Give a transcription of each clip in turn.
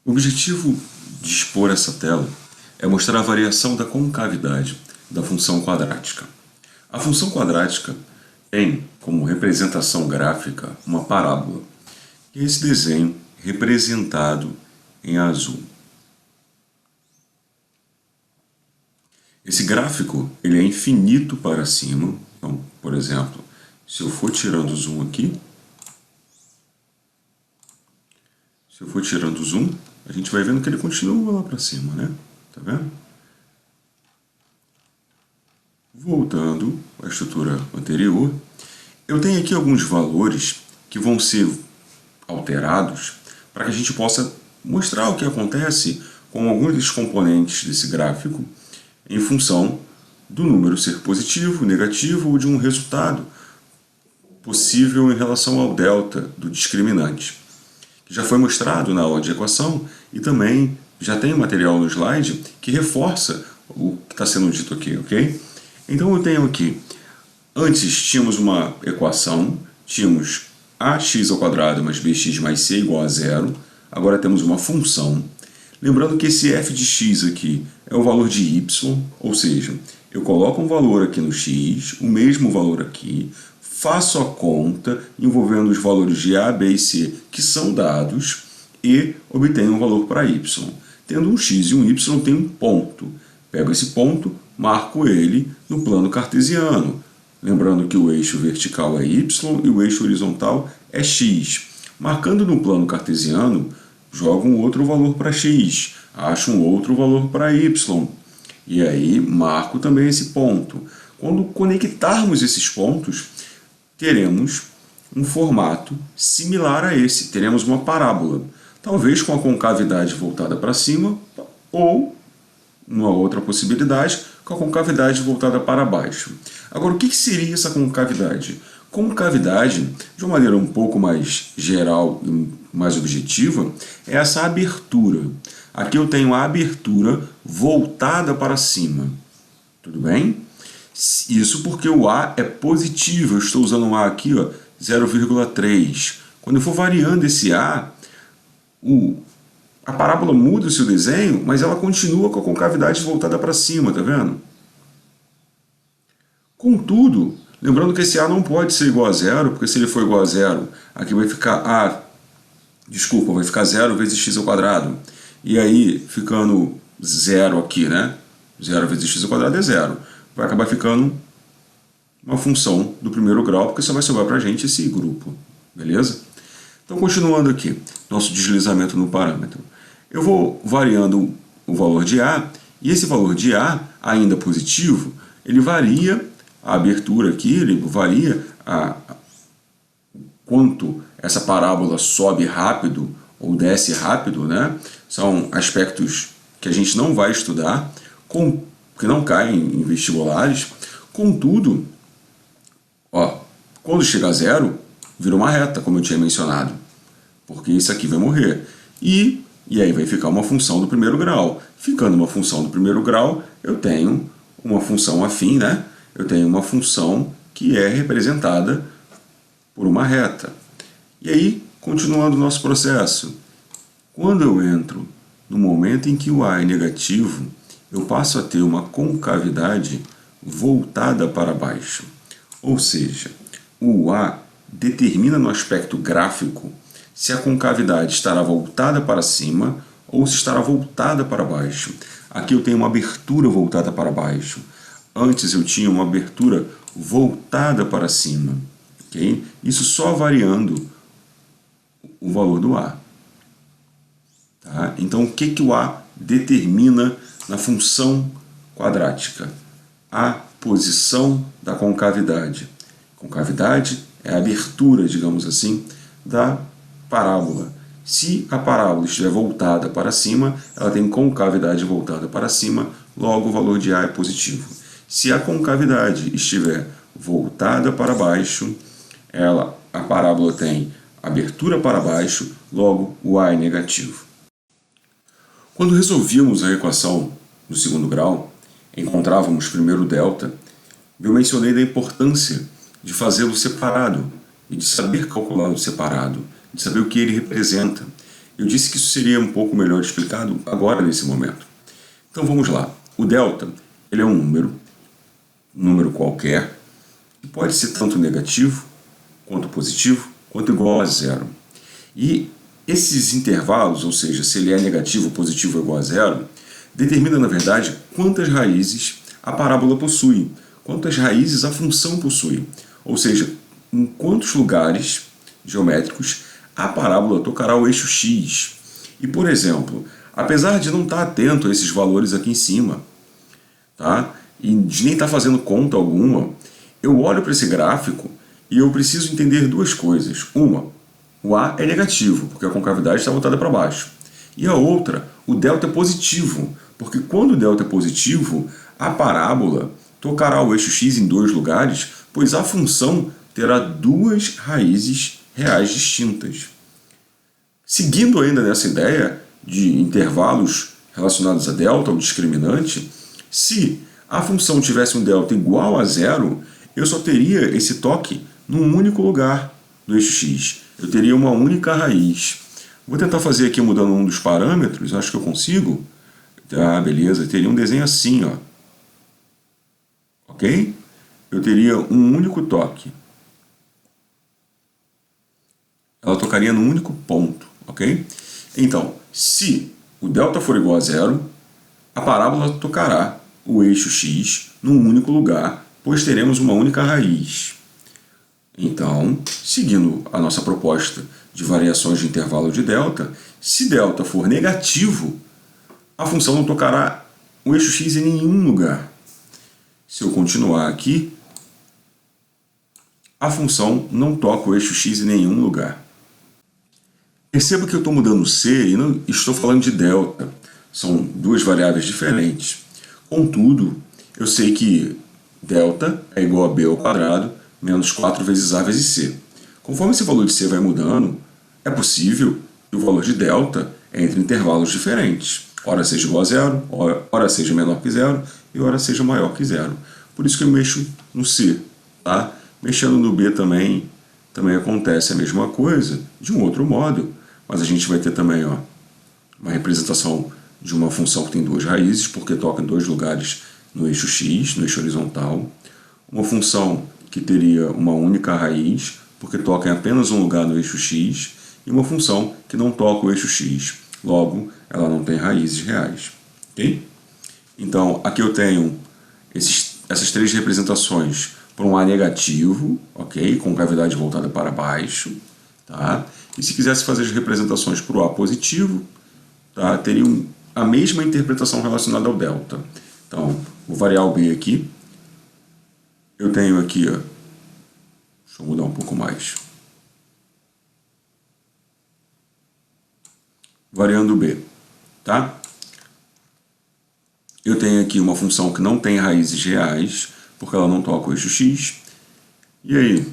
O objetivo de expor essa tela é mostrar a variação da concavidade da função quadrática. A função quadrática tem como representação gráfica uma parábola, que é esse desenho representado em azul. Esse gráfico ele é infinito para cima. Então, por exemplo, se eu for tirando o zoom aqui, a gente vai vendo que ele continua lá para cima, né? Tá vendo? Voltando à estrutura anterior, eu tenho aqui alguns valores que vão ser alterados para que a gente possa mostrar o que acontece com alguns dos componentes desse gráfico em função do número ser positivo, negativo ou de um resultado possível em relação ao delta do discriminante, que já foi mostrado na aula de equação e também já tem material no slide que reforça o que está sendo dito aqui, ok? Então eu tenho aqui, antes tínhamos uma equação, tínhamos ax² mais bx mais c igual a zero, agora temos uma função. Lembrando que esse f de x aqui é o valor de y, ou seja, eu coloco um valor aqui no x, o mesmo valor aqui, faço a conta envolvendo os valores de a, b e c que são dados e obtenho um valor para y. Tendo um x e um y, tem um ponto. Pego esse ponto, marco ele no plano cartesiano. Lembrando que o eixo vertical é y e o eixo horizontal é x. Marcando no plano cartesiano, jogo um outro valor para x, acho um outro valor para y. E aí marco também esse ponto. Quando conectarmos esses pontos, teremos um formato similar a esse. Teremos uma parábola, talvez com a concavidade voltada para cima ou, uma outra possibilidade, com a concavidade voltada para baixo. Agora, o que seria essa concavidade? Concavidade, de uma maneira um pouco mais geral e mais objetiva, é essa abertura. Aqui eu tenho a abertura voltada para cima. Tudo bem? Isso porque o A é positivo. Eu estou usando um A aqui, 0,3. Quando eu for variando esse A, a parábola muda o seu desenho, mas ela continua com a concavidade voltada para cima, tá vendo? Contudo, lembrando que esse A não pode ser igual a zero, porque se ele for igual a zero, aqui vai ficar vai ficar 0 vezes x². E aí, ficando zero aqui, né? 0 vezes x² é zero. Vai acabar ficando uma função do primeiro grau, porque só vai sobrar para a gente esse grupo, beleza? Então, continuando aqui, nosso deslizamento no parâmetro. Eu vou variando o valor de A, e esse valor de A, ainda positivo, ele varia a abertura aqui, ele varia quanto essa parábola sobe rápido ou desce rápido, né? São aspectos que a gente não vai estudar, que não caem em vestibulares. Contudo, quando chega a zero, vira uma reta, como eu tinha mencionado, porque isso aqui vai morrer. E aí vai ficar uma função do primeiro grau. Ficando uma função do primeiro grau, eu tenho uma função afim, né? Eu tenho uma função que é representada por uma reta. E aí, continuando o nosso processo, quando eu entro no momento em que o A é negativo, eu passo a ter uma concavidade voltada para baixo. Ou seja, o A determina no aspecto gráfico se a concavidade estará voltada para cima ou se estará voltada para baixo. Aqui eu tenho uma abertura voltada para baixo. Antes eu tinha uma abertura voltada para cima. Okay? Isso só variando o valor do A. Tá? Então, o que o A determina na função quadrática? A posição da concavidade. Concavidade é a abertura, digamos assim, da parábola. Se a parábola estiver voltada para cima, ela tem concavidade voltada para cima, logo o valor de A é positivo. Se a concavidade estiver voltada para baixo, a parábola tem abertura para baixo, logo o A é negativo. Quando resolvíamos a equação no segundo grau, encontrávamos primeiro o delta, eu mencionei da importância de fazê-lo separado e de saber calcular o separado, de saber o que ele representa. Eu disse que isso seria um pouco melhor explicado agora, nesse momento. Então vamos lá. O delta, ele é um número qualquer, que pode ser tanto negativo, quanto positivo, quanto igual a zero. E esses intervalos, ou seja, se ele é negativo, positivo ou igual a zero, determina, na verdade, quantas raízes a parábola possui, quantas raízes a função possui. Ou seja, em quantos lugares geométricos a parábola tocará o eixo x. E, por exemplo, apesar de não estar atento a esses valores aqui em cima, tá? E de nem estar fazendo conta alguma, eu olho para esse gráfico e eu preciso entender duas coisas. Uma, o A é negativo, porque a concavidade está voltada para baixo. E a outra, o delta é positivo, porque quando o delta é positivo, a parábola tocará o eixo x em dois lugares, pois a função terá duas raízes reais distintas. Seguindo ainda nessa ideia de intervalos relacionados a delta, ou discriminante, se a função tivesse um delta igual a zero, eu só teria esse toque num único lugar do eixo x. Eu teria uma única raiz. Vou tentar fazer aqui mudando um dos parâmetros, acho que eu consigo. Ah, beleza, eu teria um desenho assim, ó. Ok? Eu teria um único toque. Ela tocaria num único ponto, ok? Então, se o delta for igual a zero, a parábola tocará o eixo x num único lugar, pois teremos uma única raiz. Então, seguindo a nossa proposta de variações de intervalo de delta, se delta for negativo, a função não tocará o eixo x em nenhum lugar. Se eu continuar aqui, a função não toca o eixo x em nenhum lugar. Perceba que eu estou mudando C e não estou falando de delta. São duas variáveis diferentes. Contudo, eu sei que delta é igual a b ao quadrado menos 4 vezes a vezes c. Conforme esse valor de c vai mudando, é possível que o valor de delta entre intervalos diferentes. Ora seja igual a zero, ora seja menor que zero e ora seja maior que zero. Por isso que eu mexo no c. Tá? Mexendo no b também acontece a mesma coisa, de um outro modo, mas a gente vai ter também uma representação de uma função que tem duas raízes, porque toca em dois lugares no eixo x, no eixo horizontal. Uma função que teria uma única raiz, porque toca em apenas um lugar no eixo x, e uma função que não toca o eixo x, logo ela não tem raízes reais. Ok? Então, aqui eu tenho essas três representações por um A negativo, ok? Com cavidade voltada para baixo. Tá? E se quisesse fazer as representações por A positivo, tá? Teriam a mesma interpretação relacionada ao delta. Então, vou variar o B aqui. Eu tenho aqui, deixa eu mudar um pouco mais. Variando o B, tá? Eu tenho aqui uma função que não tem raízes reais, porque ela não toca o eixo x. E aí,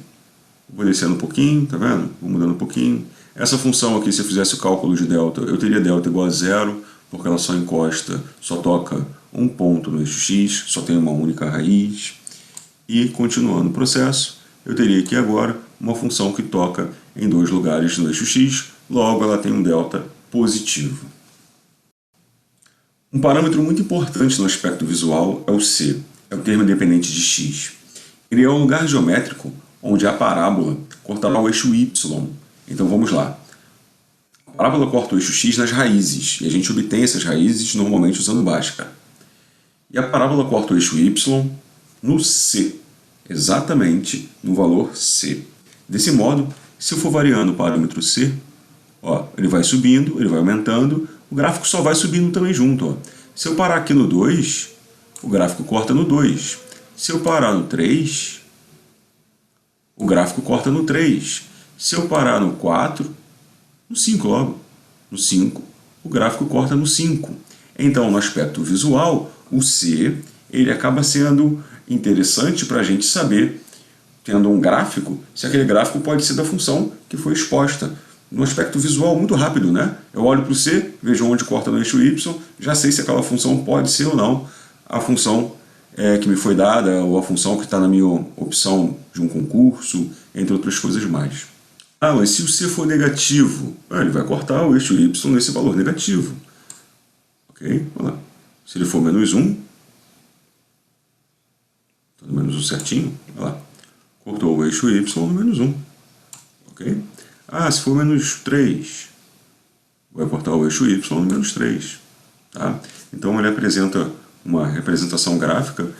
vou descendo um pouquinho, tá vendo? Vou mudando um pouquinho. Essa função aqui, se eu fizesse o cálculo de delta, eu teria delta igual a zero, porque ela só encosta, só toca um ponto no eixo x, só tem uma única raiz. E, continuando o processo, eu teria aqui agora uma função que toca em dois lugares no eixo x, logo ela tem um delta positivo. Um parâmetro muito importante no aspecto visual é o c, é o termo independente de x. Ele é um lugar geométrico onde a parábola cortará o eixo y. Então vamos lá. A parábola corta o eixo x nas raízes, e a gente obtém essas raízes normalmente usando Bhaskara. E a parábola corta o eixo y no c, exatamente no valor c. Desse modo, se eu for variando o parâmetro c, ele vai subindo, ele vai aumentando, o gráfico só vai subindo também junto. Se eu parar aqui no 2, o gráfico corta no 2. Se eu parar no 3, o gráfico corta no 3. Se eu parar no 4, no 5 logo. No 5, o gráfico corta no 5. Então, no aspecto visual, o C ele acaba sendo interessante para a gente saber, tendo um gráfico, se aquele gráfico pode ser da função que foi exposta. No aspecto visual, muito rápido, né? Eu olho para o C, vejo onde corta no eixo Y, já sei se aquela função pode ser ou não a função que me foi dada, ou a função que está na minha opção de um concurso, entre outras coisas mais. Ah, mas se o C for negativo, ele vai cortar o eixo Y nesse valor negativo. Ok? Olha lá. Se ele for menos 1, tá no menos 1 certinho, olha lá. Cortou o eixo Y no menos 1. Ok? Ah, se for menos 3, vai cortar o eixo Y no menos 3. Tá? Então ele apresenta uma representação gráfica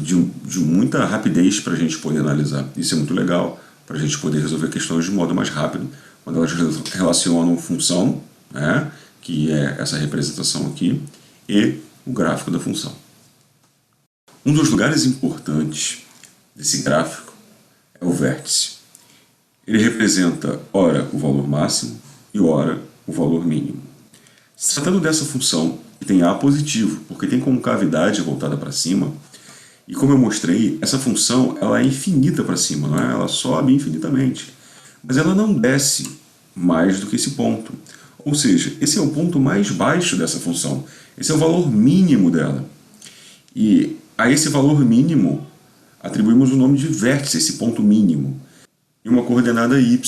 de muita rapidez para a gente poder analisar. Isso é muito legal para a gente poder resolver questões de modo mais rápido, quando elas relacionam função, né, que é essa representação aqui, e o gráfico da função. Um dos lugares importantes desse gráfico é o vértice. Ele representa, ora, o valor máximo e, ora, o valor mínimo. Se tratando dessa função, que tem A positivo, porque tem concavidade voltada para cima, e como eu mostrei, essa função ela é infinita para cima, não é? Ela sobe infinitamente, mas ela não desce mais do que esse ponto. Ou seja, esse é o ponto mais baixo dessa função, esse é o valor mínimo dela. E a esse valor mínimo atribuímos o nome de vértice, esse ponto mínimo, e uma coordenada y,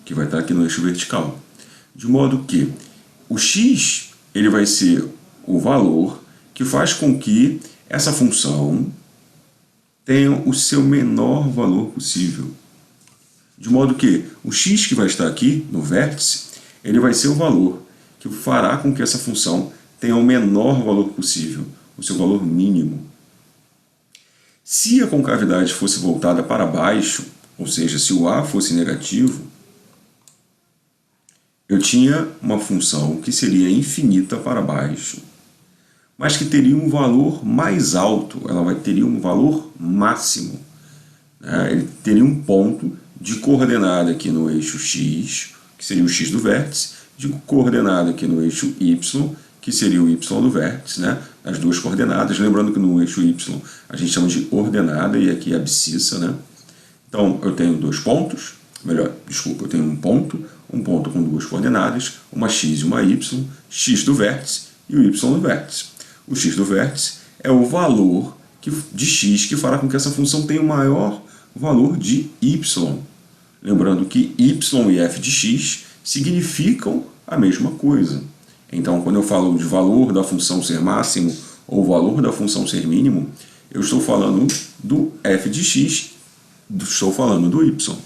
que vai estar aqui no eixo vertical. De modo que o x ele vai ser o valor que faz com que essa função tenha o seu menor valor possível. De modo que o x que vai estar aqui no vértice, ele vai ser o valor que fará com que essa função tenha o menor valor possível, o seu valor mínimo. Se a concavidade fosse voltada para baixo, ou seja, se o a fosse negativo, eu tinha uma função que seria infinita para baixo, mas que teria um valor mais alto, ela teria um valor máximo. Ele teria um ponto de coordenada aqui no eixo x, que seria o x do vértice, de coordenada aqui no eixo y, que seria o y do vértice, né? As duas coordenadas. Lembrando que no eixo y a gente chama de ordenada e aqui é abscissa, né? Então eu tenho dois pontos, eu tenho um ponto com duas coordenadas, uma x e uma y, x do vértice e o y do vértice. O x do vértice é o valor de x que fará com que essa função tenha o maior valor de y. Lembrando que y e f de x significam a mesma coisa. Então, quando eu falo de valor da função ser máximo ou valor da função ser mínimo, eu estou falando do f de x, estou falando do y.